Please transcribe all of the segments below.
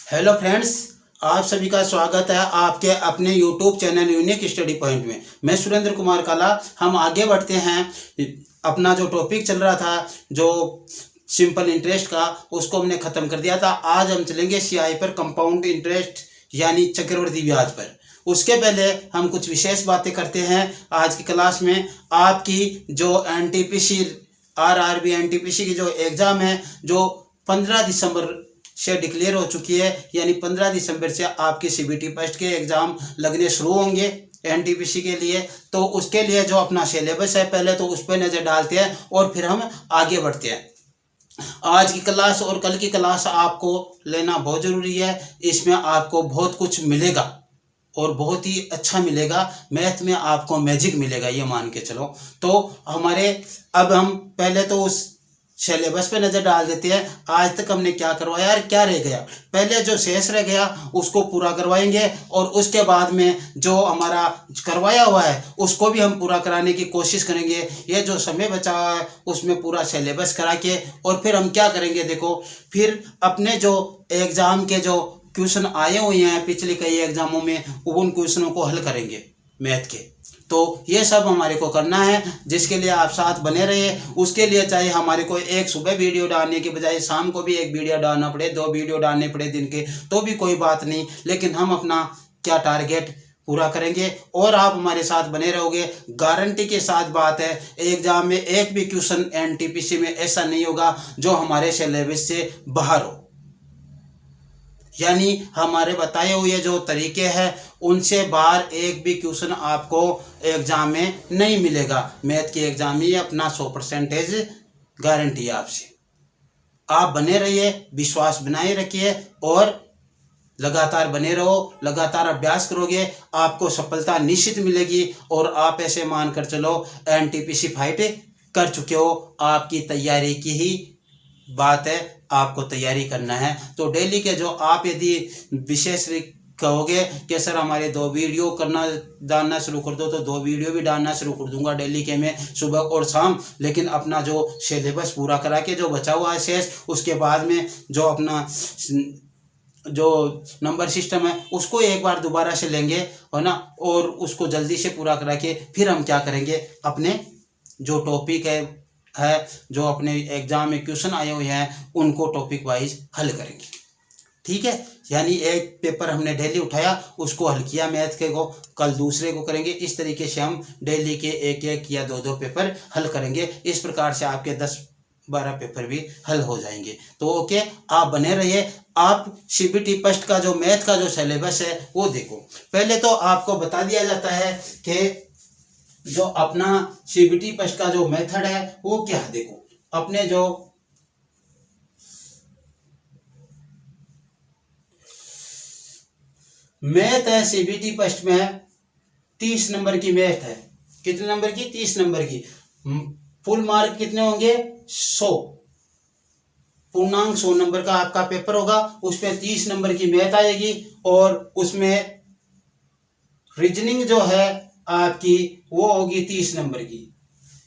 Hello friends, आप सभी का स्वागत है आपके अपने YouTube channel unique study point में। मैं सुरेंद्र कुमार काला। हम आगे बढ़ते हैं। अपना जो टॉपिक चल रहा था जो सिंपल इंटरेस्ट का, उसको हमने ख़त्म कर दिया था। आज हम चलेंगे सीआई पर, कंपाउंड इंटरेस्ट यानी चक्रवृद्धि ब्याज पर। उसके पहले हम कुछ विशेष बातें करते हैं आज की क्लास में। आपकी जो एनटीपीसी आरआरबी एनटीपीसी की जो एग्ज़ाम है, जो 15 दिसंबर से डिक्लेयर हो चुकी है, यानी 15 दिसंबर से आपके सीबीटी फर्स्ट के एग्ज़ाम लगने शुरू होंगे एनटीपीसी के लिए। तो उसके लिए जो अपना सिलेबस है, पहले तो उस पर नज़र डालते हैं और फिर हम आगे बढ़ते हैं। आज की क्लास और कल की क्लास आपको लेना बहुत ज़रूरी है। इसमें आपको बहुत कुछ मिलेगा और बहुत ही अच्छा मिलेगा। मैथ में आपको मैजिक मिलेगा, ये मान के चलो। तो हमारे अब हम पहले तो उस सिलेबस पे नज़र डाल देते हैं। आज तक हमने क्या करवाया और क्या रह गया। पहले जो शेष रह गया उसको पूरा करवाएंगे और उसके बाद में जो हमारा करवाया हुआ है उसको भी हम पूरा कराने की कोशिश करेंगे। ये जो समय बचा हुआ है उसमें पूरा सिलेबस करा के और फिर हम क्या करेंगे, देखो, फिर अपने जो एग्ज़ाम के जो क्वेश्चन आए हुए हैं पिछले कई एग्जामों में, उन क्वेश्चनों को हल करेंगे मैथ के। तो ये सब हमारे को करना है, जिसके लिए आप साथ बने रहिए। उसके लिए चाहे हमारे को एक सुबह वीडियो डालने के बजाय शाम को भी एक वीडियो डालना पड़े, 2 वीडियो डालने पड़े दिन के, तो भी कोई बात नहीं। लेकिन हम अपना क्या टारगेट पूरा करेंगे और आप हमारे साथ बने रहोगे। गारंटी के साथ बात है, एग्जाम में एक भी क्वेश्चन एनटीपीसी में ऐसा नहीं होगा जो हमारे सिलेबस से बाहर हो। यानी हमारे बताए हुए जो तरीके हैं उनसे बाहर एक भी क्वेश्चन आपको एग्जाम में नहीं मिलेगा। मैथ के एग्जाम में अपना 100% गारंटी है आपसे। आप बने रहिए, विश्वास बनाए रखिए और लगातार बने रहो। लगातार अभ्यास करोगे, आपको सफलता निश्चित मिलेगी। और आप ऐसे मानकर चलो एनटीपीसी फाइट कर चुके हो, आपकी तैयारी की ही बात है, आपको तैयारी करना है। तो डेली के जो आप यदि विशेष कहोगे कि सर हमारे 2 वीडियो करना डालना शुरू कर दो, तो 2 वीडियो भी डालना शुरू कर दूंगा डेली के मैं, सुबह और शाम। लेकिन अपना जो सिलेबस पूरा करा के जो बचा हुआ है शेष, उसके बाद में जो अपना जो नंबर सिस्टम है उसको एक बार दोबारा से लेंगे, है ना, और उसको जल्दी से पूरा करा के फिर हम क्या करेंगे, अपने जो टॉपिक है जो अपने एग्जाम में क्वेश्चन आए हुए हैं उनको टॉपिक वाइज हल करेंगे। ठीक है, यानी एक पेपर हमने डेली उठाया, उसको हल किया मैथ के को, कल दूसरे को करेंगे। इस तरीके से हम डेली के एक या 2 पेपर हल करेंगे। इस प्रकार से आपके 10-12 पेपर भी हल हो जाएंगे। तो ओके, आप बने रहिए। आप सीबीटी फर्स्ट का जो मैथ का जो सिलेबस है वो देखो। पहले तो आपको बता दिया जाता है कि जो अपना सीबीटी फर्स्ट का जो मेथड है वो क्या है। देखो, अपने जो मैथ है सीबीटी फर्स्ट में 30 नंबर की मैथ है। कितने नंबर की? 30 नंबर की। फुल मार्क कितने होंगे? 100, पूर्णांक 100 नंबर का आपका पेपर होगा। उसमें 30 नंबर की मैथ आएगी और उसमें रीजनिंग जो है आपकी वो होगी 30 नंबर की।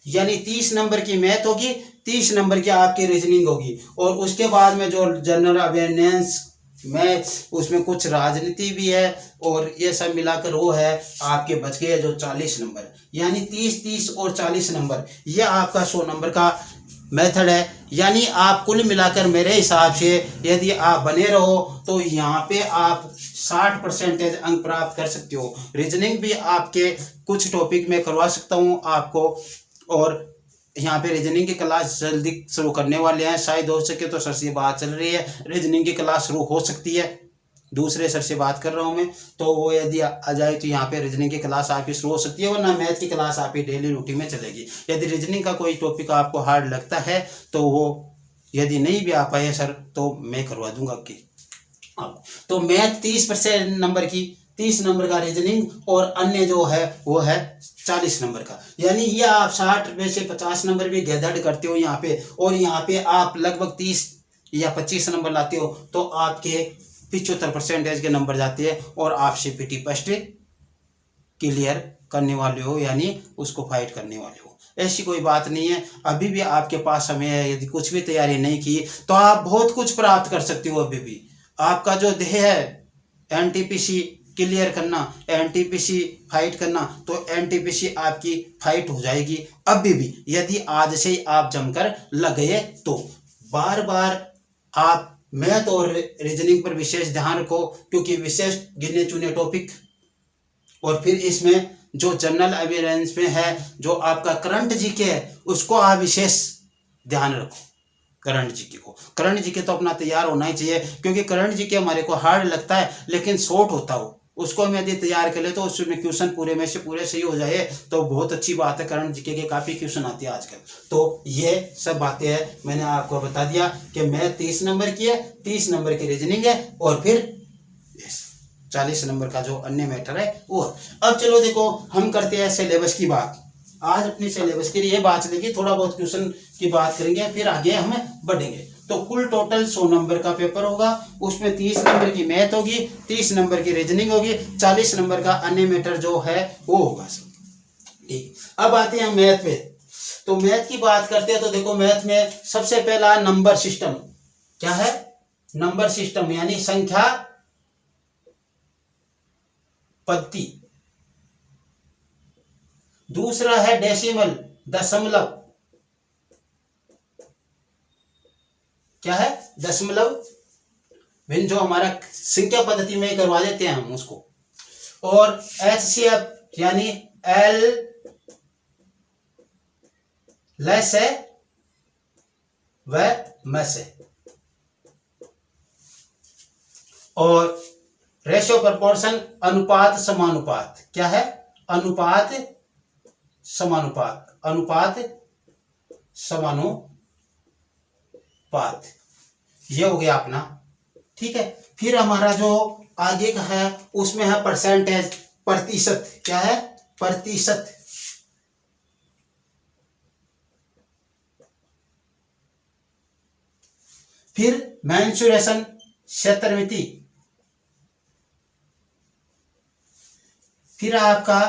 यानी 30 नंबर की मैथ होगी, 30 नंबर की आपकी रीजनिंग होगी। और उसके बाद में जो जनरल अवेयरनेस मैथ्स, उसमें कुछ राजनीति भी है और ये सब मिलाकर वो है आपके बच गए जो 40 नंबर। यानी 30 और 40 नंबर, ये आपका 100 नंबर का मेथड है। यानी आप कुल मिलाकर मेरे हिसाब से यदि आप बने रहो तो यहाँ पे आप 60% अंक प्राप्त कर सकते हो। रीजनिंग भी आपके कुछ टॉपिक में करवा सकता हूँ आपको। और यहाँ पे रीजनिंग की क्लास जल्दी शुरू करने वाले हैं, शायद हो सके तो सर से बात चल रही है, रीजनिंग की क्लास शुरू हो सकती है। दूसरे सर से बात कर रहा हूँ मैं, तो वो यदि आ जाए तो यहाँ पे रीजनिंग की क्लास आपकी शुरू हो सकती है, वरना मैथ की क्लास आपकी डेली रूटीन में चलेगी। यदि रीजनिंग का कोई टॉपिक आपको हार्ड लगता है तो वो यदि नहीं भी आ पाए सर तो मैं करवा दूंगा आपकी। तो मैथ 30% नंबर की, 30 नंबर का रीजनिंग और अन्य जो है वो है 40 नंबर का। यानी ये आप 60 में से 50 नंबर भी गैदर्ड करते हो यहाँ पे, और यहाँ पे आप लगभग 30 या 25 नंबर लाते हो तो आपके 75% के नंबर जाते हैं और आप सीबीटी फर्स्ट क्लियर करने वाले हो, यानी उसको फाइट करने वाले हो। ऐसी कोई बात नहीं है, अभी भी आपके पास समय है। यदि कुछ भी तैयारी नहीं की तो आप बहुत कुछ प्राप्त कर सकते हो। अभी भी आपका जो ध्येय है एनटीपीसी क्लियर करना, एनटीपीसी फाइट करना, तो एनटीपीसी आपकी फाइट हो जाएगी अभी भी, यदि आज से ही आप जमकर लग गए तो। बार बार आप मैथ और रीजनिंग पर विशेष ध्यान रखो, क्योंकि विशेष गिने चुने टॉपिक, और फिर इसमें जो जनरल अवेयरनेस में है, जो आपका करंट जीके है, उसको आप विशेष ध्यान रखो। करंट जीके तो अपना तैयार होना ही चाहिए, क्योंकि करंट जीके हमारे को हार्ड लगता है लेकिन शॉर्ट होता हो, उसको हम यदि तैयार कर ले तो उसमें क्वेश्चन पूरे में से पूरे सही हो जाए तो बहुत अच्छी बात है। करंट जीके के काफी क्वेश्चन आते हैं आजकल। तो ये सब बातें हैं, मैंने आपको बता दिया कि मैथ 30 नंबर की है, 30 नंबर की रीजनिंग है, और फिर 40 नंबर का जो अन्य मैटर है वो। अब चलो देखो हम करते हैं सिलेबस की बात। आज अपनी सिलेबस के लिए बात चलेगी, थोड़ा बहुत क्वेश्चन की बात करेंगे, फिर आगे हम बढ़ेंगे। तो कुल टोटल 100 नंबर का पेपर होगा, उसमें 30 नंबर की मैथ होगी, 30 नंबर की रीजनिंग होगी, 40 नंबर का अन्य मैटर जो है वो होगा। ठीक, अब आते हैं मैथ पे। तो मैथ की बात करते हैं तो देखो मैथ में सबसे पहला नंबर सिस्टम क्या है, नंबर सिस्टम यानी संख्या पद्धति। दूसरा है डेसिमल, दशमलव, क्या है, दशमलव भिन्न, जो हमारा संख्या पद्धति में करवा देते हैं हम उसको। और HCF यानी एल लेस है व मस है। और रेशियो प्रोपोर्शन, अनुपात समानुपात, क्या है, अनुपात समानुपात, अनुपात समानुपात, ये हो गया अपना। ठीक है, फिर हमारा जो आगे का है उसमें है परसेंटेज, प्रतिशत, क्या है, प्रतिशत। फिर मेंसुरेशन, क्षेत्रमिति। फिर आपका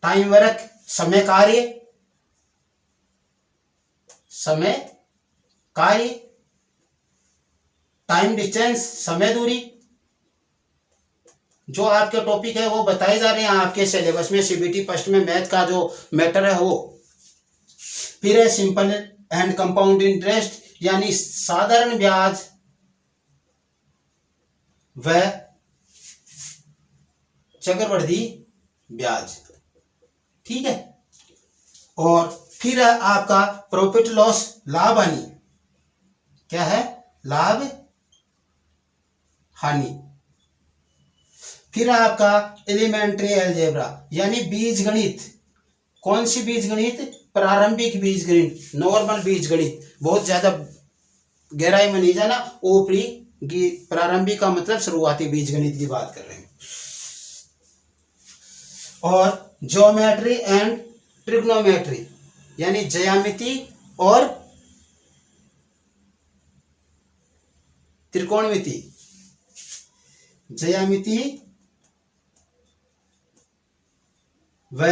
टाइम वर्क, समय कार्य, समय कार्य। टाइम डिस्टेंस, समय दूरी। जो आपके टॉपिक है वो बताए जा रहे हैं आपके सिलेबस में, सीबीटी फर्स्ट में मैथ का जो मैटर है वो। फिर है सिंपल एंड कंपाउंड इंटरेस्ट यानी साधारण ब्याज व चक्रवृद्धि ब्याज। ठीक है, और फिर है आपका प्रॉफिट लॉस, लाभ हानि, क्या है, लाभ हानि। फिर आपका एलिमेंट्री अलजेब्रा यानी बीज गणित। कौन सी बीज गणित, प्रारंभिक बीज गणित, नॉर्मल बीज गणित, बहुत ज्यादा गहराई में नहीं जाना, ऊपरी प्रारंभिक का मतलब शुरुआती बीज गणित की बात कर रहे हैं। और ज्योमेट्री एंड ट्रिग्नोमेट्री यानी ज्यामिति और त्रिकोणमिति, ज्यामिति व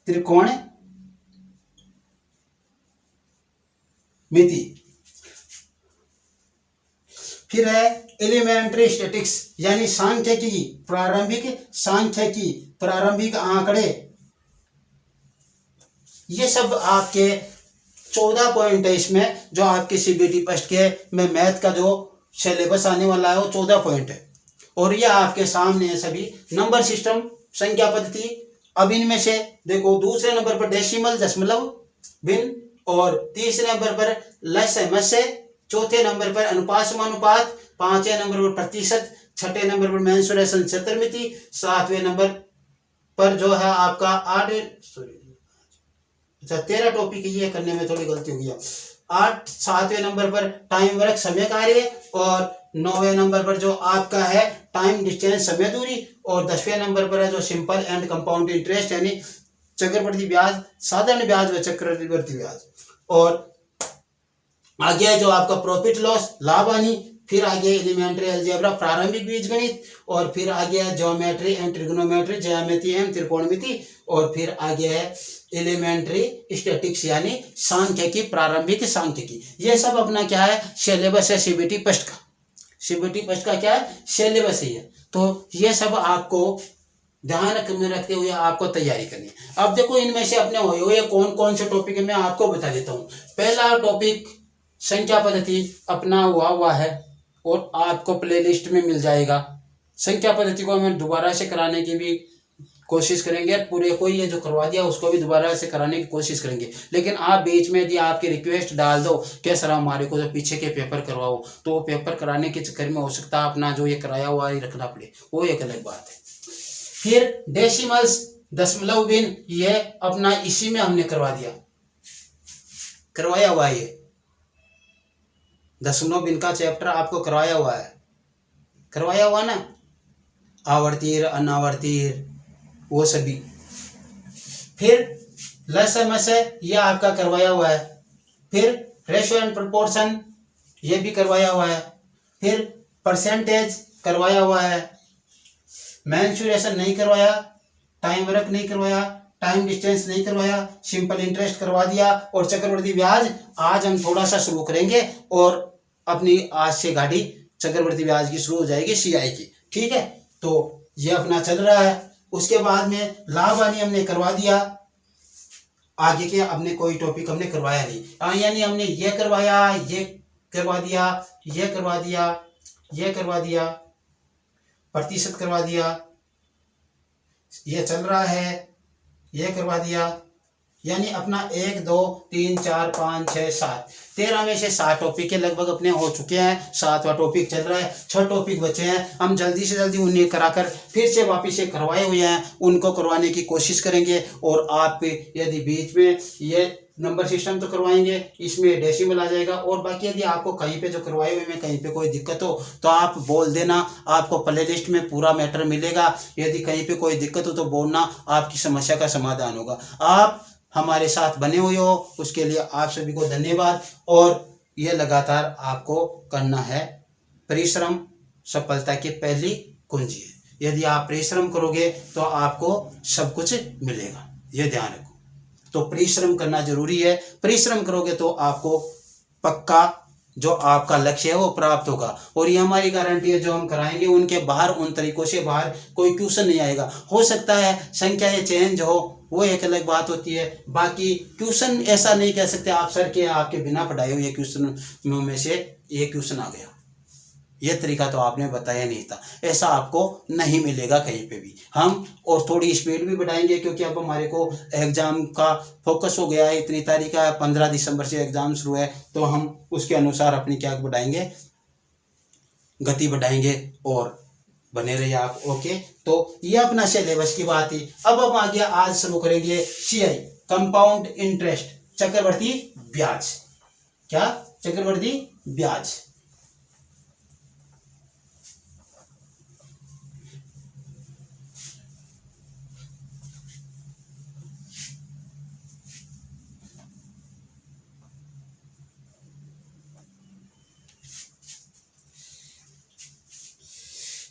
त्रिकोणमिति। फिर है एलिमेंट्री स्टैटिक्स यानी सांख्यिकी, प्रारंभिक सांख्यिकी, प्रारंभिक आंकड़े। ये सब आपके 14 पॉइंट है इसमें, जो आपके सीबीटी फर्स्ट के में मैथ का जो सिलेबस आने वाला है वो 14 पॉइंट है। और ये आपके सामने है सभी। नंबर सिस्टम, संख्या पद्धति। अब इनमें से देखो दूसरे नंबर पर डेसिमल, दशमलव भिन्न, और तीसरे नंबर पर लस है मस है, चौथे नंबर पर अनुपात समानुपात, पांचवें नंबर पर प्रतिशत, छठे नंबर पर मेंसुरेशन क्षेत्रमिति, सातवें नंबर पर जो है आपका 13 टॉपिक ये करने में थोड़ी गलती हो गई। 7वें नंबर पर टाइम वर्क, समय कार्य, और 9वें नंबर पर जो आपका है टाइम डिस्टेंस, समय दूरी, और 10वें नंबर पर है जो सिंपल एंड कंपाउंड इंटरेस्ट यानी चक्रवृद्धि ब्याज, साधारण ब्याज व चक्रवृद्धि ब्याज। और आगे है जो आपका प्रॉफिट लॉस, लाभ हानि, फिर आ गया एलिमेंट्री अलजेब्रा प्रारंभिक बीजगणित, और फिर आ गया ज्योमेट्री एंड ट्रिग्नोमेट्री ज्यामिति एवं त्रिकोणमिति, और फिर आ गया है एलिमेंट्री स्टैटिक्स यानी सांख्यिकी प्रारंभिक सांख्यिकी। ये सब अपना क्या है सिलेबस है सीबीटी फर्स्ट का। सीबीटी फर्स्ट का क्या है सिलेबस ही है। तो ये सब आपको ध्यान में रखते हुए आपको तैयारी करनी है। अब देखो इनमें से अपने हुए हुए कौन कौन से टॉपिक है मैं आपको बता देता हूँ। पहला टॉपिक संख्या पद्धति अपना हुआ है और आपको प्लेलिस्ट में मिल जाएगा। संख्या पद्धति को हम दोबारा से कराने की भी कोशिश करेंगे, पूरे कोई ये जो करवा दिया उसको भी दोबारा से कराने की कोशिश करेंगे। लेकिन आप बीच में यदि आपकी रिक्वेस्ट डाल दो कि सर हमारे को जो पीछे के पेपर करवाओ, तो वो पेपर कराने के चक्कर में हो सकता है अपना जो ये कराया हुआ ही रखना पड़े, वो एक अलग बात है। फिर डेसिमल्स दशमलव भिन्न ये अपना इसी में हमने करवाया हुआ है। ये दशमलव भिन्न का चैप्टर आपको करवाया हुआ ना, आवर्तीय अनावर्तीय वो सभी। फिर लसमस ये आपका करवाया हुआ है। फिर रेशियो एंड प्रोपोर्शन ये भी करवाया हुआ है। फिर परसेंटेज करवाया हुआ है। मेंसुरेशन नहीं करवाया, टाइम वर्क नहीं करवाया, टाइम डिस्टेंस नहीं करवाया, सिंपल इंटरेस्ट करवा दिया, और चक्रवृद्धि ब्याज आज हम थोड़ा सा शुरू करेंगे, और अपनी आज से गाड़ी चक्रवृद्धि ब्याज की शुरू हो जाएगी सीआई की। ठीक है, तो ये अपना चल रहा है। उसके बाद में लाभ हानि हमने करवा दिया। आगे के अपने कोई टॉपिक हमने करवाया नहीं, यानी हमने ये करवाया, ये करवा दिया, ये करवा दिया, ये करवा दिया, प्रतिशत करवा दिया, ये चल रहा है, ये करवा दिया, यानी अपना 1 2 3 4 5 6 7 13 में से 7 टॉपिक के लगभग अपने हो चुके हैं। 7वां टॉपिक चल रहा है, 6 टॉपिक बचे हैं। हम जल्दी से जल्दी उन्हें कराकर फिर से वापस से करवाए हुए हैं उनको करवाने की कोशिश करेंगे। और आप यदि बीच में ये नंबर सिस्टम तो करवाएंगे, इसमें डेसिमल आ जाएगा, और बाकी यदि आपको कहीं पे जो करवाए हुए में कहीं पे कोई दिक्कत हो तो आप बोल देना, आपको प्ले लिस्ट में पूरा मैटर मिलेगा। यदि कहीं पे कोई दिक्कत हो तो बोलना, आपकी समस्या का समाधान होगा। आप हमारे साथ बने हुए हो उसके लिए आप सभी को धन्यवाद। और ये लगातार आपको करना है, परिश्रम सफलता की पहली कुंजी है। यदि आप परिश्रम करोगे तो आपको सब कुछ मिलेगा, ये ध्यान रखो। तो परिश्रम करना जरूरी है, परिश्रम करोगे तो आपको पक्का जो आपका लक्ष्य है वो प्राप्त होगा। और ये हमारी गारंटी है, जो हम कराएंगे उनके बाहर उन तरीकों से बाहर कोई क्वेश्चन नहीं आएगा। हो सकता है संख्याएं चेंज हो, वो एक अलग बात होती है, बाकी क्वेश्चन ऐसा नहीं कह सकते आप सर के आपके बिना पढ़ाए हुए क्वेश्चन में से ये क्वेश्चन आ गया, ये तरीका तो आपने बताया नहीं था, ऐसा आपको नहीं मिलेगा कहीं पे भी। हम और थोड़ी स्पीड भी बढ़ाएंगे, क्योंकि अब हमारे को एग्जाम का फोकस हो गया है, इतनी तारीख का 15 दिसंबर से एग्जाम शुरू है, तो हम उसके अनुसार अपनी क्या बढ़ाएंगे, गति बढ़ाएंगे। और बने रहिए आप। ओके, तो ये अपना सिलेबस की बात थी। अब हम आगे आज शुरू करेंगे सीआई कंपाउंड इंटरेस्ट, चक्रवर्ती ब्याज। क्या? चक्रवर्ती ब्याज।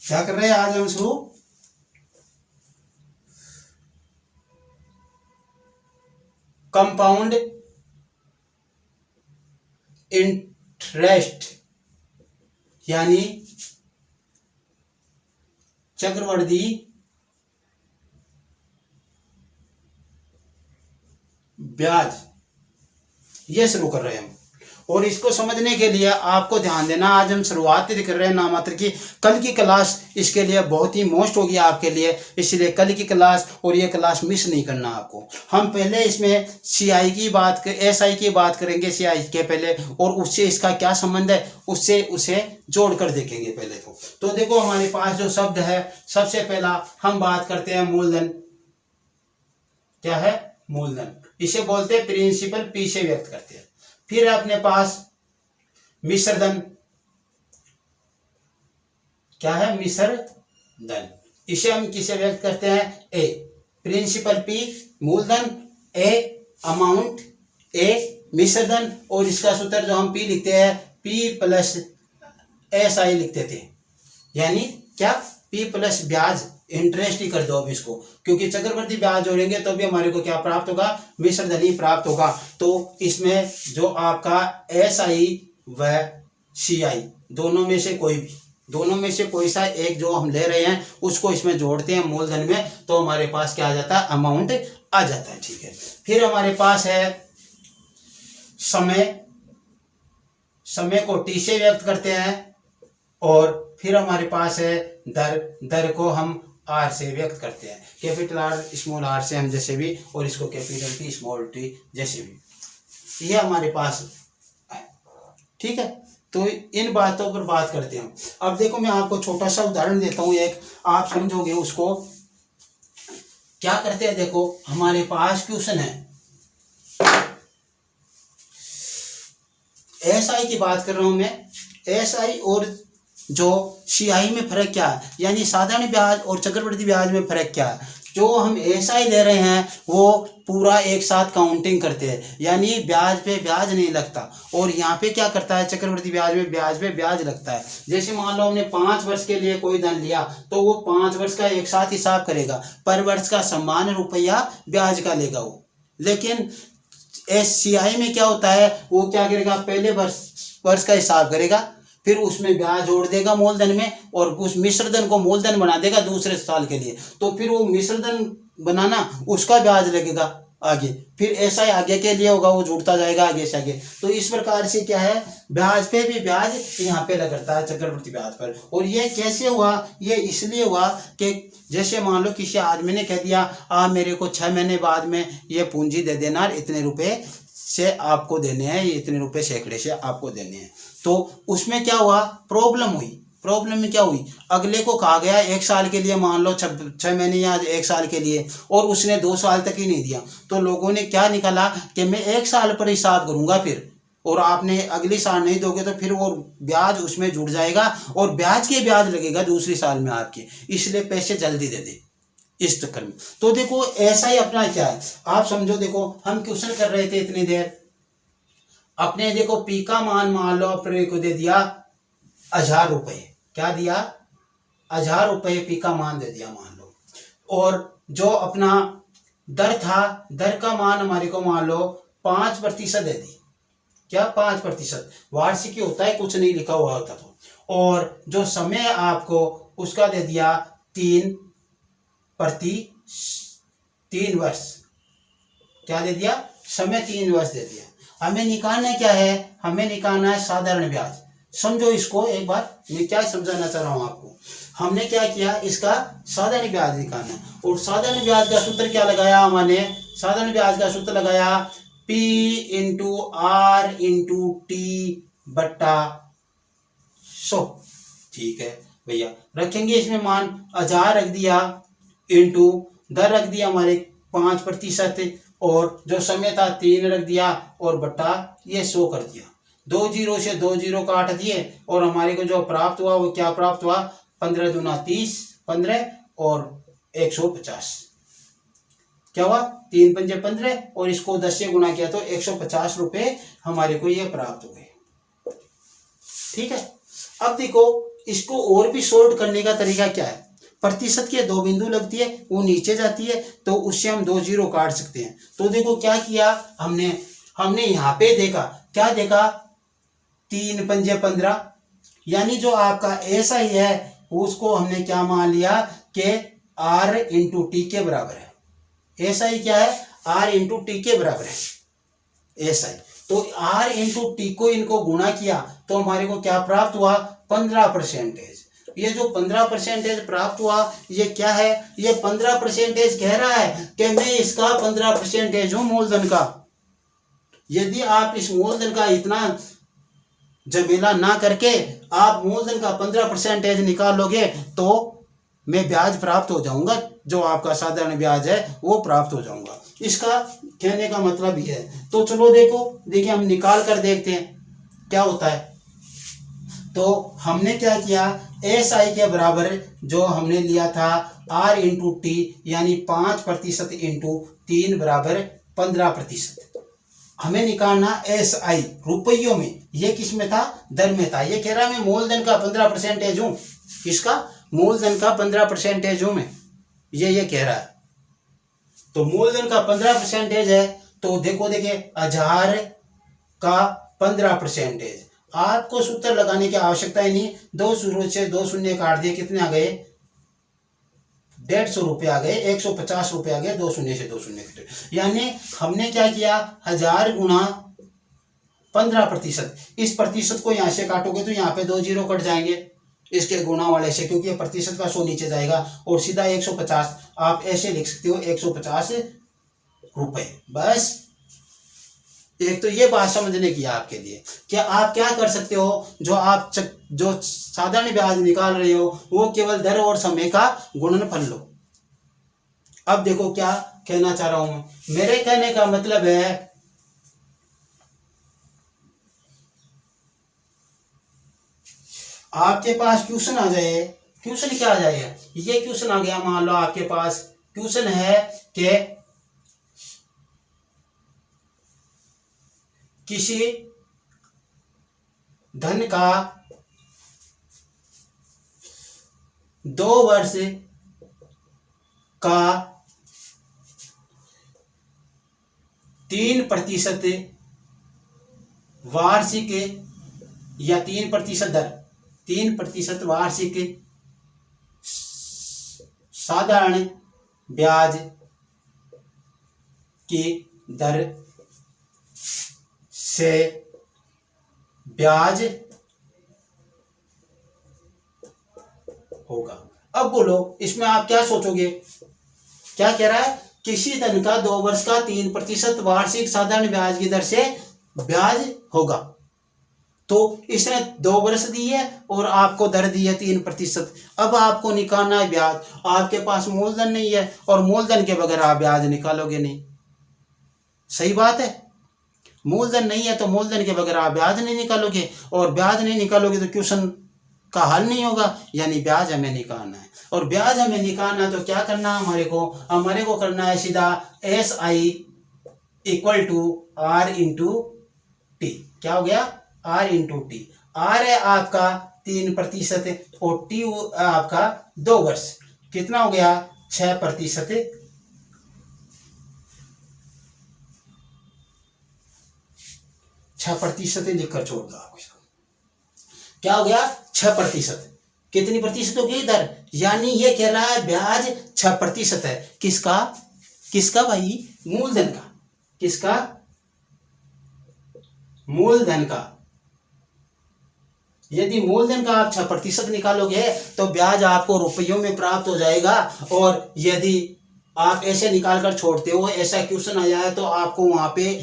क्या कर रहे हैं आज हम शुरू? कंपाउंड इंटरेस्ट यानी चक्रवृद्धि ब्याज, ये शुरू कर रहे हैं हम। और इसको समझने के लिए आपको ध्यान देना, आज हम शुरुआत कर रहे हैं नामात्र की। कल की क्लास इसके लिए बहुत ही मोस्ट होगी आपके लिए, इसलिए कल की क्लास और ये क्लास मिस नहीं करना आपको। हम पहले इसमें सीआई की बात एसआई की बात करेंगे सीआई के पहले, और उससे इसका क्या संबंध है उससे उसे जोड़कर देखेंगे पहले। तो देखो हमारे पास जो शब्द है, सबसे पहला हम बात करते हैं मूलधन। क्या है? मूलधन। इसे बोलते हैं प्रिंसिपल, पी से व्यक्त करते हैं। फिर है अपने पास मिश्रधन। क्या है? मिश्रधन। इसे हम किसे व्यक्त करते हैं? ए प्रिंसिपल, पी मूलधन, ए अमाउंट, ए मिश्रधन, और इसका सूत्र जो हम पी लिखते हैं P प्लस SI लिखते थे, यानी क्या, P प्लस ब्याज इंटरेस्ट ही कर दो अब इसको, क्योंकि चक्रवृद्धि ब्याज जोड़ेंगे तो भी हमारे को क्या प्राप्त होगा, मिश्र धन ही प्राप्त होगा। तो इसमें जो आपका SI व CI दोनों में से कोई सा एक जो हम ले रहे हैं उसको इसमें जोड़ते हैं मूलधन में, तो हमारे पास क्या आ जाता है, अमाउंट आ जाता है। ठीक है, फिर हमारे पास है समय को T से व्यक्त करते हैं, और फिर हमारे पास है दर को हम R से व्यक्त करते हैं, कैपिटल R स्मॉल r से हम जैसे भी, और इसको कैपिटल T स्मॉल t जैसे भी, ये हमारे पास है। ठीक है, तो इन बातों पर बात करते हैं। अब देखो मैं आपको छोटा सा उदाहरण देता हूँ, एक आप समझोगे उसको। क्या करते हैं, देखो हमारे पास क्वेश्चन है, SI की बात कर रहा हूं मैं, SI और जो CI में फर्क क्या है, यानी साधारण ब्याज और चक्रवृद्धि ब्याज में फर्क क्या है। जो हम SI ले रहे हैं वो पूरा एक साथ काउंटिंग करते हैं, यानी ब्याज पे ब्याज नहीं लगता, और यहाँ पे क्या करता है, चक्रवृद्धि ब्याज में ब्याज पे ब्याज लगता है। जैसे मान लो हमने 5 वर्ष के लिए कोई धन लिया, तो वो 5 वर्ष का एक साथ हिसाब करेगा, पर वर्ष का समान रुपया ब्याज का लेगा वो। लेकिन CI में क्या होता है, वो क्या करेगा, पहले वर्ष का हिसाब करेगा, फिर उसमें ब्याज जोड़ देगा मूलधन में, और उस मिश्रधन को मूलधन बना देगा दूसरे साल के लिए, तो फिर वो मिश्रधन बनाना उसका ब्याज लगेगा आगे, फिर SI आगे के लिए होगा, वो जुड़ता जाएगा आगे से आगे। तो इस प्रकार से क्या है, ब्याज पे भी ब्याज यहाँ पे लगता है चक्रवृद्धि ब्याज पर। और ये कैसे हुआ, ये इसलिए हुआ कि जैसे मान लो किसी आदमी ने कह दिया, आप मेरे को 6 महीने बाद में ये पूंजी दे देना, इतने रुपए से आपको देने हैं, इतने रुपए सैकड़े से आपको देने हैं। तो उसमें क्या हुआ, प्रॉब्लम में क्या हुई, अगले को कहा गया 1 साल के लिए, मान लो 6 महीने या 1 साल के लिए, और उसने 2 साल तक ही नहीं दिया। तो लोगों ने क्या निकाला कि मैं 1 साल पर हिसाब करूंगा फिर, और आपने अगली साल नहीं दोगे तो फिर वो ब्याज उसमें जुड़ जाएगा, और ब्याज के ब्याज लगेगा दूसरी साल में आपके, इसलिए पैसे जल्दी दे दे इस चक्कर में। तो देखो SI अपना क्या है, आप समझो। देखो हम क्वेश्चन कर रहे थे इतनी देर, अपने देखो P का मान लो अपने को दे दिया 1000 रुपये, क्या दिया, 1000 रुपये P का मान दे दिया मान लो, और जो अपना दर था, दर का मान हमारे को मान लो 5% दे दी, क्या 5%, वार्षिक होता है, कुछ नहीं लिखा हुआ होता तो, और जो समय आपको उसका दे दिया 3 वर्ष, क्या दे दिया, समय 3 वर्ष दे दिया। हमें निकालना क्या है, हमें निकालना है साधारण ब्याज। समझो इसको एक बार, मैं क्या समझाना चाह रहा हूं आपको। हमने क्या किया, इसका साधारण ब्याज निकालना, और साधारण ब्याज का सूत्र क्या लगाया हमने, साधारण ब्याज का सूत्र लगाया P into R into T बट्टा 100। ठीक है भैया, रखेंगे इसमें मान 1000 रख दिया, इंटू दर रख दिया हमारे 5%, और जो समय था 3 रख दिया, और बट्टा ये 100 कर दिया। 2 0 से 2 0 काट दिए, और हमारे को जो प्राप्त हुआ वो क्या प्राप्त हुआ, 15 दूना 30, 15 और 150, क्या हुआ, 3 पंजे 15, और इसको 10 से गुना किया तो 150 रुपये हमारे को ये प्राप्त हुए। ठीक है, अब देखो इसको और भी सोल्व करने का तरीका क्या है, प्रतिशत के 2 बिंदु लगती है, वो नीचे जाती है, तो उससे हम 2 0 काट सकते हैं। तो देखो क्या किया हमने यहाँ पे देखा, क्या देखा, 3 पंजे 15, यानी जो आपका SI है उसको हमने क्या मान लिया कि R इंटू T के बराबर है। SI क्या है, R इंटू T के बराबर है SI। तो R इंटू T को इनको गुणा किया तो हमारे को क्या प्राप्त हुआ, 15%। ये जो 15% प्राप्त हुआ, ये क्या है, ये 15% कह रहा है कि मैं इसका 15% हूं मूलधन का। यदि आप इस मूलधन का इतना झमेला ना करके आप मूलधन का 15% निकाल लोगे तो मैं ब्याज प्राप्त हो जाऊंगा, जो आपका साधारण ब्याज है वो प्राप्त हो जाऊंगा। इसका कहने का मतलब ही है। तो चलो देखिए हम निकाल कर देखते हैं क्या होता है। तो हमने क्या किया, SI के बराबर जो हमने लिया था R इंटू टी, यानी 5% इंटू 3 बराबर 15%। हमें निकालना SI रुपयों में। ये किस में था? दर में था। ये कह रहा है मैं मूलधन का 15% हूं। किसका? मूलधन का 15% हूं मैं। ये कह रहा है। तो मूलधन का 15% है तो देखो, देखिए 1000 का 15%। आपको सूत्र लगाने की आवश्यकता ही नहीं। 2 शून्य से 2 शून्य काट दिए, कितने आ गए? 150 रुपये आ गए। 150 रुपये आ गए। 2 शून्य से 2 शून्य कटे, यानी हमने क्या किया? 1000 गुना 15%। इस प्रतिशत को यहाँ से काटोगे तो यहाँ पे 2 जीरो कट जाएंगे इसके गुणा वाले से, क्योंकि ये प्रतिशत का 100 नीचे जाएगा और सीधा 150। आप ऐसे लिख सकते हो 150 रुपए। बस एक तो ये बात समझने की आपके लिए कि आप क्या कर सकते हो, जो साधारण ब्याज निकाल रहे हो वो केवल दर और समय का गुणनफल लो। अब देखो क्या कहना चाह रहा हूं। मेरे कहने का मतलब है आपके पास क्वेश्चन आ जाए। क्वेश्चन क्या आ जाए? ये क्वेश्चन आ गया, मान लो आपके पास क्वेश्चन है कि किसी धन का 2 वर्ष का 3% वार्षिक या 3% दर, 3% वार्षिक साधारण ब्याज की दर से ब्याज होगा। अब बोलो इसमें आप क्या सोचोगे? क्या कह रहा है? किसी धन का 2 वर्ष का 3% वार्षिक साधारण ब्याज की दर से ब्याज होगा। तो इसने 2 वर्ष दी है और आपको दर दी है 3%। अब आपको निकालना है ब्याज। आपके पास मूलधन नहीं है और मूलधन के बगैर आप ब्याज निकालोगे नहीं। सही बात है। मूलधन नहीं है तो मूलधन के बगैर आप ब्याज नहीं निकालोगे, और ब्याज नहीं निकालोगे तो क्वेश्चन का हल नहीं होगा। यानी ब्याज हमें निकालना है, और ब्याज हमें निकालना है तो क्या करना है? हमारे को करना है सीधा SI equal to R into T. क्या हो गया? R into T. R है आपका 3% और T आपका 2 वर्ष। कितना हो गया? 6%। 6% लिखकर छोड़ दो। आपको क्या हो गया? 6%। कितनी प्रतिशत होगी? दर। यानी ये कह रहा है ब्याज 6% है। किसका? किसका भाई? मूलधन का। किसका? मूलधन का। यदि मूलधन का आप 6% निकालोगे तो ब्याज आपको रुपयों में प्राप्त हो जाएगा। और यदि आप ऐसे निकाल कर छोड़ते हो, ऐसा क्वेश्चन आया है, तो आपको वहां पे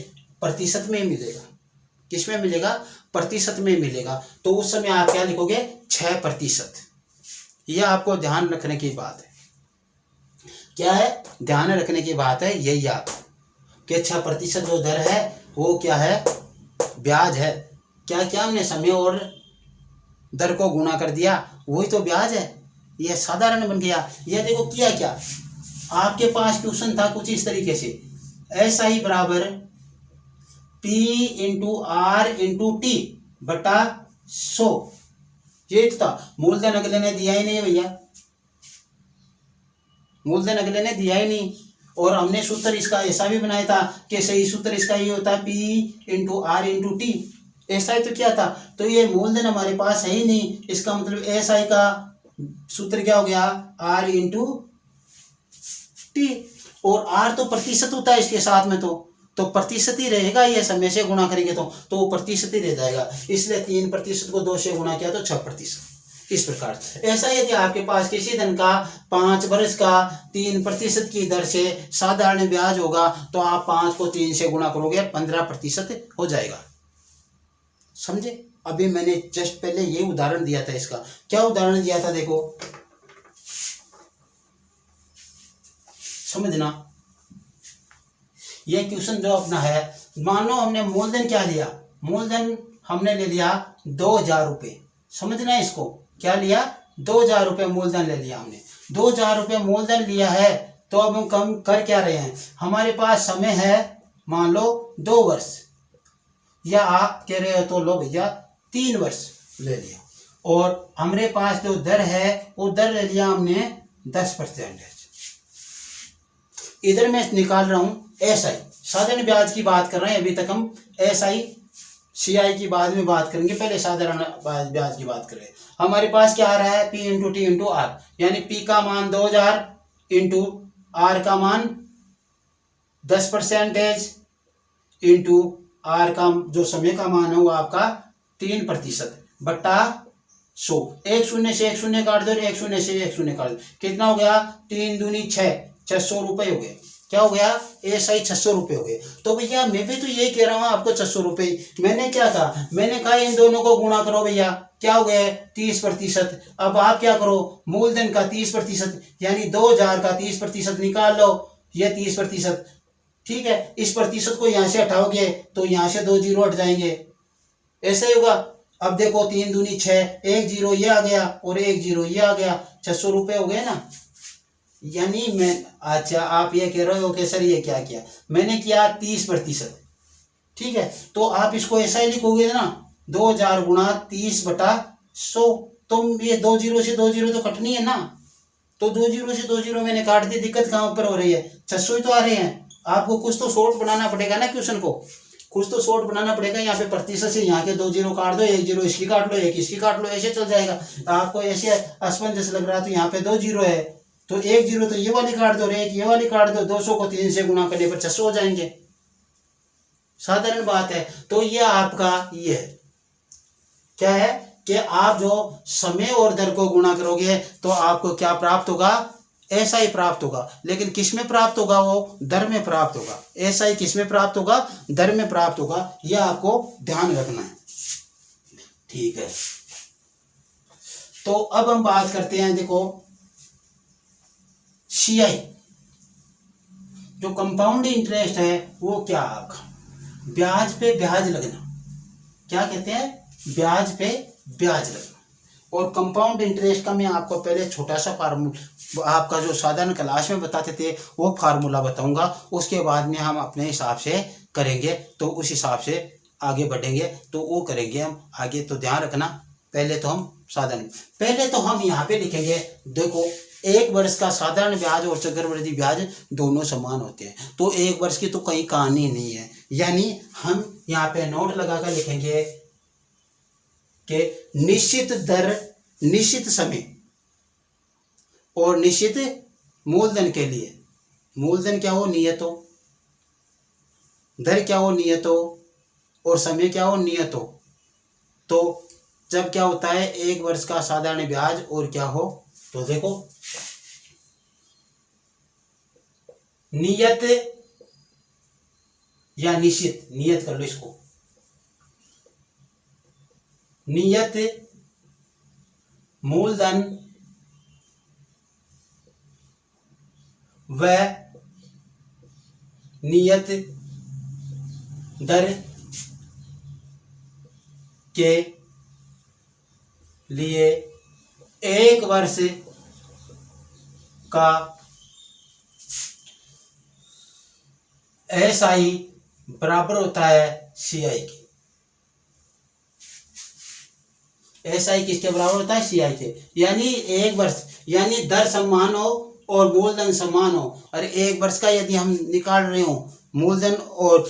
प्रतिशत में मिलेगा। किस में मिलेगा? प्रतिशत में मिलेगा। तो उस समय आप क्या लिखोगे? 6%। यह आपको ध्यान रखने की बात है। क्या है? ध्यान रखने की बात है यही आप कि 6% जो दर है वो क्या है? ब्याज है। क्या क्या हमने समय और दर को गुणा कर दिया, वही तो ब्याज है। यह साधारण बन गया। यह देखो किया क्या, आपके पास क्वेश्चन था कुछ इस तरीके से, SI बराबर P into R into T बटा 100। ये था। मूलधन अगले ने दिया ही नहीं भैया, मूलधन अगले ने दिया ही नहीं। और हमने सूत्र इसका ऐसा भी बनाया था कि सही सूत्र इसका ये होता है P into R into T. ऐसा ही तो क्या था। तो ये मूलधन हमारे पास है ही नहीं, इसका मतलब SI का सूत्र क्या हो गया? R into T. और R तो प्रतिशत होता है इसके साथ में, तो प्रतिशत ही रहेगा। ये समय से गुणा करेंगे तो वो प्रतिशत ही रह जाएगा। इसलिए 3% को 2 से गुणा किया तो 6%। इस प्रकार ऐसा यदि आपके पास किसी धन का 5 वर्ष का 3% की दर से साधारण ब्याज होगा तो आप 5 को 3 से गुणा करोगे 15% हो जाएगा। समझे? अभी मैंने जस्ट पहले ये उदाहरण दिया था। इसका क्या उदाहरण दिया था देखो, समझना। ये क्वेश्चन जो अपना है, मान लो हमने मूलधन क्या लिया? मूलधन हमने ले लिया 2000 रुपये। समझना इसको, क्या लिया? 2000 रुपये मूलधन ले लिया हमने। 2000 रुपये मूलधन लिया है तो अब हम कम कर क्या रहे हैं? हमारे पास समय है मान लो 2 वर्ष। या आप कह रहे हो तो लो भैया 3 वर्ष ले लिया, और हमारे पास जो दर है वो दर ले लिया हमने 10%। इधर मैं निकाल रहा हूँ एसआई, साधारण ब्याज की बात कर रहे हैं अभी तक हम। एसआई सीआई की बाद में बात करेंगे, पहले साधारण ब्याज की बात करें। हमारे पास क्या आ रहा है, P into T into R, यानी पी का मान 2000 इंटू आर का मान 10% इंटू आर का जो समय का मान है वो आपका 3% बट्टा 100। एक शून्य से एक शून्य काट दो, एक शून्य से एक शून्य काट दो, कितना हो गया, 3 दूनी 6, 600 रुपये हो गए। क्या हो गया, एसआई 600 रुपये हो गए। तो भैया मैं भी तो यही कह रहा हूँ आपको 600 रुपये। मैंने क्या कहा, मैंने कहा इन दोनों को गुणा करो भैया, क्या हो गए 30%। अब आप क्या करो, मूलधन का 30%, यानी 2000 का 30% निकाल लो, ये 30%। ठीक है, इस प्रतिशत को यहाँ से हटाओगे तो यहाँ से 2 जीरो हट जाएंगे, ऐसा ही होगा। अब देखो 3 दूनी 6, 1 जीरो ये आ गया और 1 जीरो ये आ गया, 600 रुपये हो गए ना। यानी मैं, अच्छा आप ये कह रहे हो कि सर ये क्या किया, मैंने किया 30%। ठीक है, तो आप इसको ऐसा ही लिखोगे ना, 2000 गुणा 30/100। तो ये 2 जीरो से 2 जीरो तो कटनी है ना, तो 2 जीरो से 2 जीरो मैंने काट दी, दिक्कत कहाँ पर हो रही है, 600 ही तो आ रहे हैं। आपको कुछ तो शॉर्ट बनाना पड़ेगा ना क्वेश्चन को, कुछ तो शॉर्ट बनाना पड़ेगा। यहाँ पे प्रतिशत से यहाँ के 2 जीरो काट दो, 1 जीरो इसकी काट लो, 1 इसकी काट लो, ऐसे चल जाएगा। आपको ऐसे असमंजस लग रहा है तो यहाँ पे 2 जीरो है तो 1 जीरो तो ये वाली काट दो, 1 ये वाली काट दो, 200 को 3 से गुणा करने पर 600 हो जाएंगे, साधारण बात है। तो ये आपका ये है, क्या है कि आप जो समय और दर को गुणा करोगे तो आपको क्या प्राप्त होगा, ऐसा ही प्राप्त होगा। लेकिन किस में प्राप्त होगा, वो दर में प्राप्त होगा। ऐसा ही किस में प्राप्त होगा, दर में प्राप्त होगा, यह आपको ध्यान रखना है। ठीक है, तो अब हम बात करते हैं, देखो सीआई जो कंपाउंड इंटरेस्ट है वो क्या आपका, ब्याज पे ब्याज लगना, क्या कहते हैं, ब्याज पे ब्याज लगना। और कंपाउंड इंटरेस्ट का मैं आपको पहले छोटा सा फार्मूला, आपका जो साधारण क्लास में बताते थे वो फार्मूला बताऊंगा, उसके बाद में हम अपने हिसाब से करेंगे, तो उस हिसाब से आगे बढ़ेंगे, तो वो करेंगे हम आगे। तो ध्यान रखना, पहले तो हम साधारण, पहले तो हम यहाँ पे लिखेंगे, देखो 1 वर्ष का साधारण ब्याज और चक्रवृद्धि ब्याज दोनों समान होते हैं, तो 1 वर्ष की तो कहीं कहानी नहीं है। यानी हम यहाँ पे नोट लगाकर लिखेंगे कि निश्चित दर, निश्चित समय और निश्चित मूलधन के लिए, मूलधन क्या हो, नियत हो, दर क्या हो, नियत हो, और समय क्या हो, नियत हो। तो जब क्या होता है, 1 वर्ष का साधारण ब्याज और क्या हो, तो देखो नियत या निश्चित, नियत कर लो इसको, नियत मूलधन व नियत दर के लिए 1 वर्ष का एसआई बराबर होता है सीआई के। एसआई किसके बराबर होता है, सीआई के। यानी 1 वर्ष, यानी दर समान हो और मूलधन समान हो। और 1 वर्ष का यदि हम निकाल रहे हो मूलधन और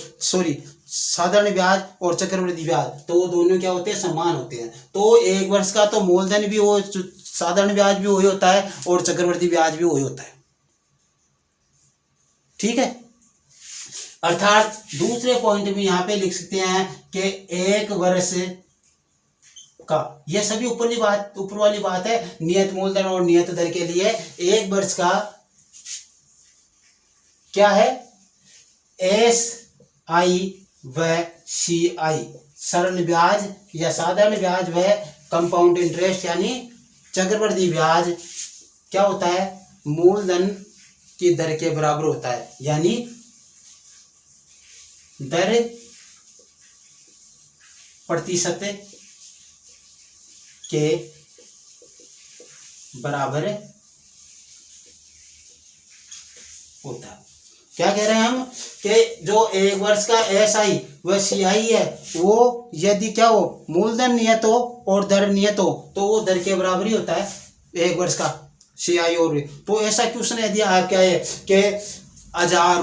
साधारण ब्याज और चक्रवृद्धि ब्याज, तो वो दोनों क्या होते हैं, समान होते हैं। तो 1 वर्ष का तो मूलधन भी वो, साधारण ब्याज भी वही होता है और चक्रवृद्धि ब्याज भी वही होता है। ठीक है, अर्थात दूसरे पॉइंट में यहाँ पे लिख सकते हैं कि 1 वर्ष का, यह सभी ऊपर वाली बात है, नियत मूलधन और नियत दर के लिए 1 वर्ष का क्या है, एस आई व सी आई, सरल ब्याज या साधारण ब्याज व कंपाउंड इंटरेस्ट यानी चक्रवृद्धि ब्याज क्या होता है, मूलधन की दर के बराबर होता है। यानी दर प्रतिशत के बराबर होता है। क्या कह रहे हैं हम कि जो 1 वर्ष का एसआई व सीआई है वो यदि क्या हो मूलधन नियत हो और दर नियत हो तो वो दर के बराबर ही होता है 1 वर्ष का सीआई और तो ऐसा क्वेश्चन यदि आप क्या है कि 1000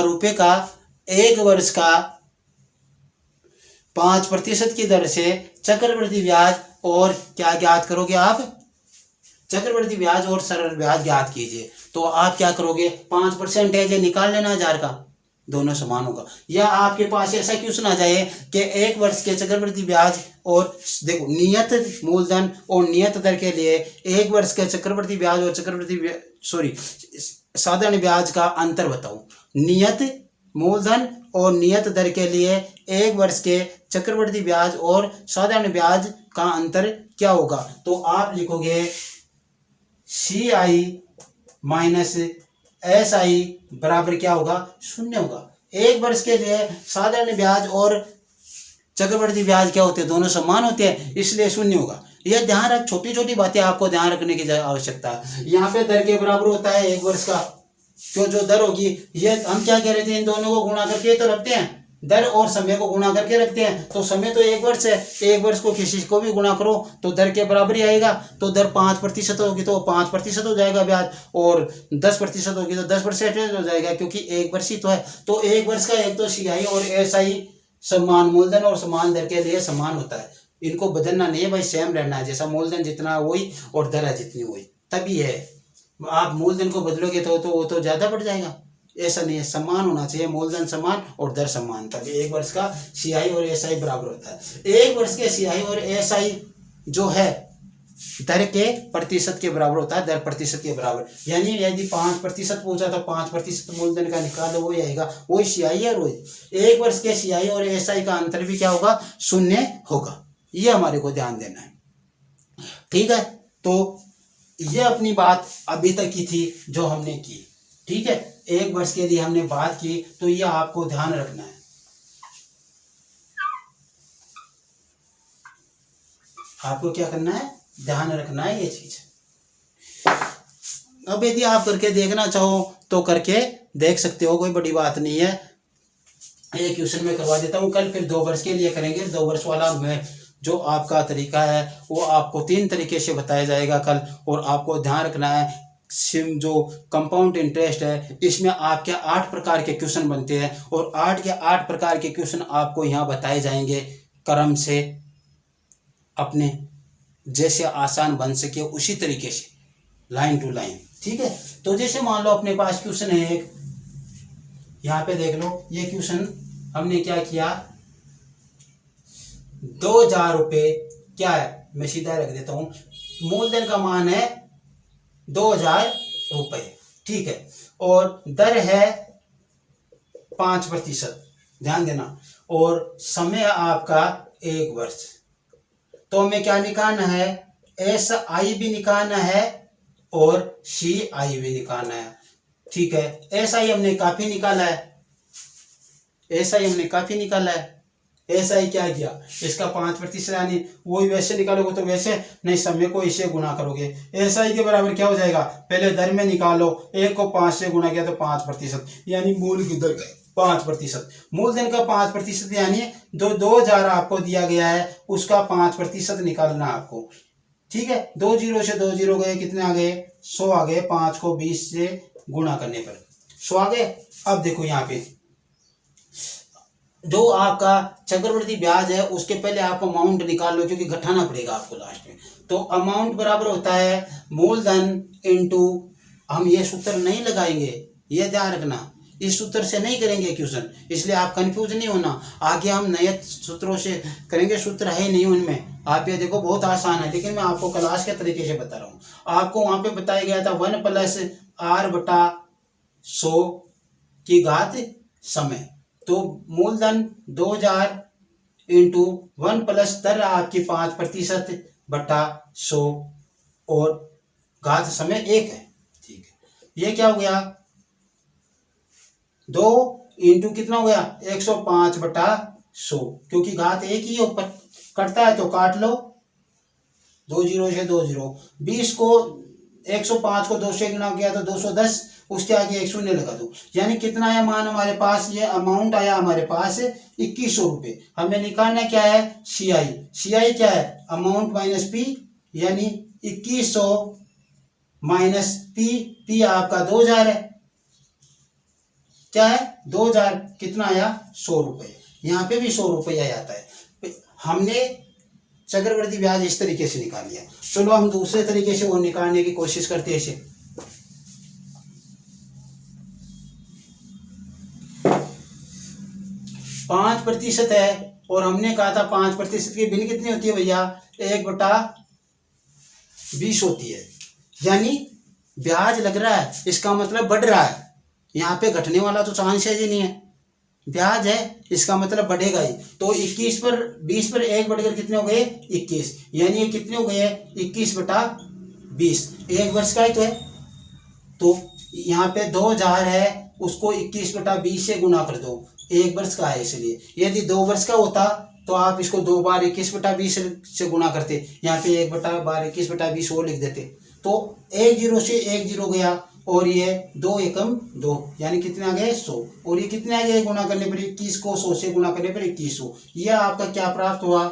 रुपये का 1 वर्ष का 5% की दर से चक्रवृद्धि ब्याज और क्या ज्ञात करोगे आप चक्रवृद्धि ब्याज और सरल ब्याज ज्ञात कीजिए। तो आप क्या करोगे 5% है जो निकाल लेना 1000 का दोनों समान होगा। या आपके पास ऐसा क्वेश्चन आ जाए कि 1 वर्ष के चक्रवृद्धि ब्याज और देखो नियत मूलधन और नियत दर के लिए 1 वर्ष के चक्रवृद्धि ब्याज और साधारण ब्याज का अंतर बताओ। नियत मूलधन और नियत दर के लिए 1 वर्ष के चक्रवृद्धि ब्याज और साधारण ब्याज का अंतर क्या होगा। तो आप लिखोगे CI माइनस SI बराबर क्या होगा 0 होगा। 1 वर्ष के लिए साधारण ब्याज और चक्रवृद्धि ब्याज क्या होते हैं दोनों समान होते हैं इसलिए 0 होगा। यह ध्यान रख छोटी छोटी बातें आपको ध्यान रखने की आवश्यकता है। यहाँ पे दर के बराबर होता है 1 वर्ष का जो दर होगी ये हम क्या कह रहे थे इन दोनों को गुणा करके तो रखते हैं दर और समय को गुणा करके रखते हैं। तो समय तो 1 वर्ष है 1 वर्ष को किसी को भी गुणा करो तो दर के बराबर ही आएगा। तो दर 5% होगी तो 5% हो जाएगा ब्याज और 10% होगी तो 10% हो जाएगा क्योंकि 1 वर्ष ही तो है। तो 1 वर्ष का एक तो CI और SI समान मूलधन और समान दर के लिए समान होता है। इनको बदलना नहीं है भाई सेम रहना है जैसा मूलधन जितना वही और दर जितनी वही तभी है। आप मूलधन को बदलोगे तो वो तो ज्यादा बढ़ जाएगा ऐसा नहीं है समान होना चाहिए मूलधन समान और दर समान तभी 1 वर्ष का CI और SI बराबर होता है। 1 वर्ष के CI और SI जो है दर के प्रतिशत के बराबर होता है दर प्रतिशत के बराबर यानी यदि 5% पूछा तो 5% मूलधन का निकालो वही आएगा वही CI है वही 1 वर्ष के CI और SI का अंतर भी क्या होगा 0 होगा। ये हमारे को ध्यान देना है ठीक है। तो ये अपनी बात अभी तक की थी जो हमने की ठीक है 1 वर्ष के लिए हमने बात की तो ये आपको ध्यान रखना है। आपको क्या करना है ध्यान रखना है ये चीज। अब यदि आप करके देखना चाहो तो करके देख सकते हो कोई बड़ी बात नहीं है। एक क्वेश्चन में करवा देता हूँ कल फिर 2 वर्ष के लिए करेंगे 2 वर्ष वाला में जो आपका तरीका है वो आपको 3 तरीके से बताया जाएगा कल। और आपको ध्यान रखना है जो कंपाउंड इंटरेस्ट है इसमें आपके 8 प्रकार के क्वेश्चन बनते हैं और 8 के 8 प्रकार के क्वेश्चन आपको यहाँ बताए जाएंगे क्रम से अपने जैसे आसान बन सके उसी तरीके से लाइन टू लाइन ठीक है। तो जैसे मान लो अपने पास क्वेश्चन है एक यहाँ पे देख लो ये क्वेश्चन हमने क्या किया 2000 रुपये क्या है मैं सीधा रख देता हूँ मूलधन का मान है 2000 रुपये ठीक है और दर है 5% ध्यान देना और समय आपका 1 वर्ष। तो हमें क्या निकालना है SI भी निकालना है और CI भी निकालना है ठीक है। SI हमने काफी निकाला है SI क्या किया इसका 5% यानी वही वैसे निकालोगे तो वैसे नहीं समय को इसे गुना करोगे SI के बराबर क्या हो जाएगा पहले दर में निकालो 1 को 5 से गुना किया तो 5% यानी मूल की दर 5% मूलधन का 5% यानी 2000 आपको दिया गया है उसका 5% निकालना आपको ठीक है। 2 0 से 2 0 गए कितने आ गए 100 आ गए 5 को 20 से गुणा करने पर 100 आ गए। अब देखो यहाँ पे जो आपका चक्रवृद्धि ब्याज है उसके पहले आप अमाउंट निकाल लो क्योंकि घटाना पड़ेगा आपको लास्ट में। तो अमाउंट बराबर होता है मूलधन इनटू हम ये सूत्र नहीं लगाएंगे ये ध्यान रखना इस सूत्र से नहीं करेंगे क्वेश्चन इसलिए आप कंफ्यूज नहीं होना आगे हम नए सूत्रों से करेंगे सूत्र है नहीं उनमें। आप ये देखो बहुत आसान है लेकिन मैं आपको क्लास के तरीके से बता रहा हूँ। आपको वहां पे बताया गया था 1 + R/100 की घात समय तो मूलधन 2000 इंटू 1 प्लस दर आपकी 5% बटा 100 और घात समय 1 है ठीक है। ये क्या हो गया 2 इंटू कितना हो गया 105 बटा 100 क्योंकि घात 1 ही ऊपर कटता है तो काट लो 2 0 से 2 0 20 को 105 को 2 से गुणा किया तो 210, उसके आगे एक शून्य लगा दो, यानी कितना आया मान हमारे पास, ये अमाउंट आया हमारे पास 2100 रुपये। हमें निकालना क्या है, CI क्या है, अमाउंट माइनस पी, यानी 2100 माइनस पी आपका 2000 है, क्या है 2000, कितना आया 100 रुपये। यहाँ पे भी 100 रुपया आता है। हमने चक्रवृद्धि ब्याज इस तरीके से निकाल लिया। चलो हम दूसरे तरीके से वो निकालने की कोशिश करते हैं। इसे 5% है और हमने कहा था 5% की बिन कितनी होती है भैया, 1/20 होती है, यानी ब्याज लग रहा है, इसका मतलब बढ़ रहा है। यहाँ पे घटने वाला तो चांस ही नहीं है, ब्याज है, इसका मतलब बढ़ेगा ही। तो 21 पर 20 पर 1 बढ़कर कितने हो गए 21, यानी ये कितने हो गए 21/20, 1 वर्ष का ही तो है। तो यहाँ पे 2000 है, उसको 21/20 से गुना कर दो, 1 वर्ष का है इसलिए। यदि 2 वर्ष का होता तो आप इसको 2 बार 21/20 से गुना करते, यहाँ पे 1 बार 21/20 वो लिख देते। तो 1 0 से 1 0 गया और ये 2 एकम 2, यानी कितने आ गए 100, और ये कितने आ गए गुना करने पर 21 को 100 से गुना करने पर 2100। यह आपका क्या प्राप्त हुआ,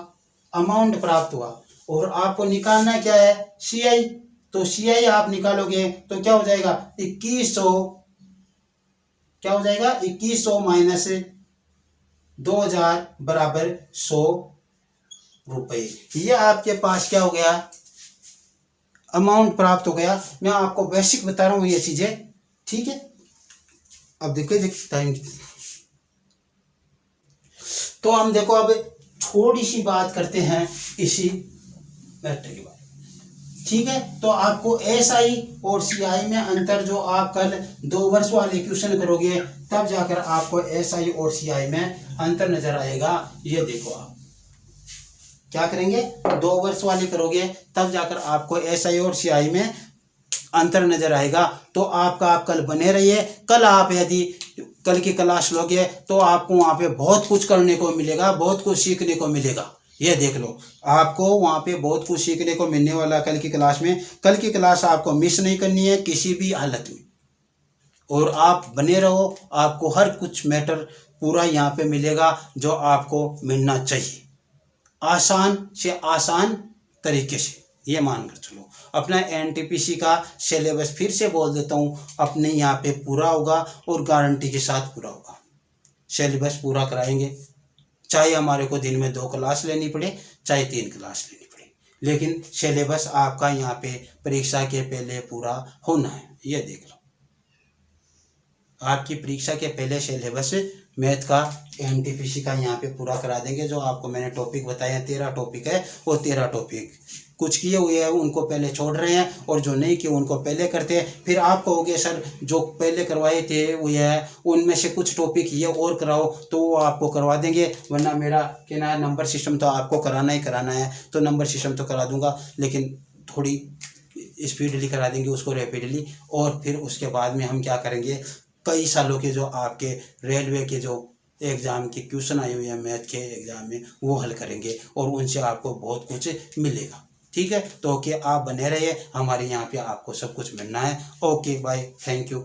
अमाउंट प्राप्त हुआ। और आपको निकालना क्या है, CI। तो CI आप निकालोगे तो क्या हो जाएगा 2100, क्या हो जाएगा 2100 माइनस 2000 बराबर 100 रुपये। यह आपके पास क्या हो गया, अमाउंट प्राप्त हो गया। मैं आपको बेसिक बता रहा हूँ ये चीजें, ठीक है। अब देखिए टाइम, तो हम देखो अब थोड़ी सी बात करते हैं इसी मैटर के बारे में, ठीक है। तो आपको SI और CI में अंतर, जो आप कल 2 वर्ष वाले क्वेश्चन करोगे तब जाकर आपको SI और CI में अंतर नजर आएगा। ये देखो आप क्या करेंगे, 2 वर्ष वाले करोगे तब जाकर आपको SI और CI में अंतर नजर आएगा। तो आपका आप कल बने रहिए। कल आप यदि कल की क्लास लोगे तो आपको वहाँ पे बहुत कुछ करने को मिलेगा, बहुत कुछ सीखने को मिलेगा। ये देख लो, आपको वहाँ पे बहुत कुछ सीखने को मिलने वाला कल की क्लास में। कल की क्लास आपको मिस नहीं करनी है किसी भी हालत में, और आप बने रहो, आपको हर कुछ मैटर पूरा यहाँ पे मिलेगा जो आपको मिलना चाहिए, आसान से आसान तरीके से। ये मानकर चलो। अपना NTPC का सिलेबस फिर से बोल देता हूँ, अपने यहाँ पे पूरा होगा और गारंटी के साथ पूरा होगा। सिलेबस पूरा कराएंगे, चाहे हमारे को दिन में 2 क्लास लेनी पड़े, चाहे 3 क्लास लेनी पड़े, लेकिन सिलेबस आपका यहाँ पे परीक्षा के पहले पूरा होना है। ये देख लो, आपकी परीक्षा के पहले सिलेबस मैथ का NTPC का यहाँ पे पूरा करा देंगे। जो आपको मैंने टॉपिक बताया 13 टॉपिक है, वो 13 टॉपिक कुछ किए हुए हैं उनको पहले छोड़ रहे हैं, और जो नहीं किए उनको पहले करते हैं। फिर आप कहोगे सर जो पहले करवाए थे वो है, उनमें से कुछ टॉपिक ये और कराओ, तो वो आपको करवा देंगे। वरना मेरा कहना है नंबर सिस्टम तो आपको कराना ही कराना है, तो नंबर सिस्टम तो करा दूंगा, लेकिन थोड़ी स्पीडली करा देंगे उसको, रैपिडली। और फिर उसके बाद में हम क्या करेंगे, कई सालों के जो आपके रेलवे के जो एग्ज़ाम के क्वेश्चन आए हुए हैं मैथ के एग्ज़ाम में, वो हल करेंगे और उनसे आपको बहुत कुछ मिलेगा, ठीक है। तो ओके, आप बने रहिए, हमारे यहाँ पे आपको सब कुछ मिलना है। Okay bye, thank you.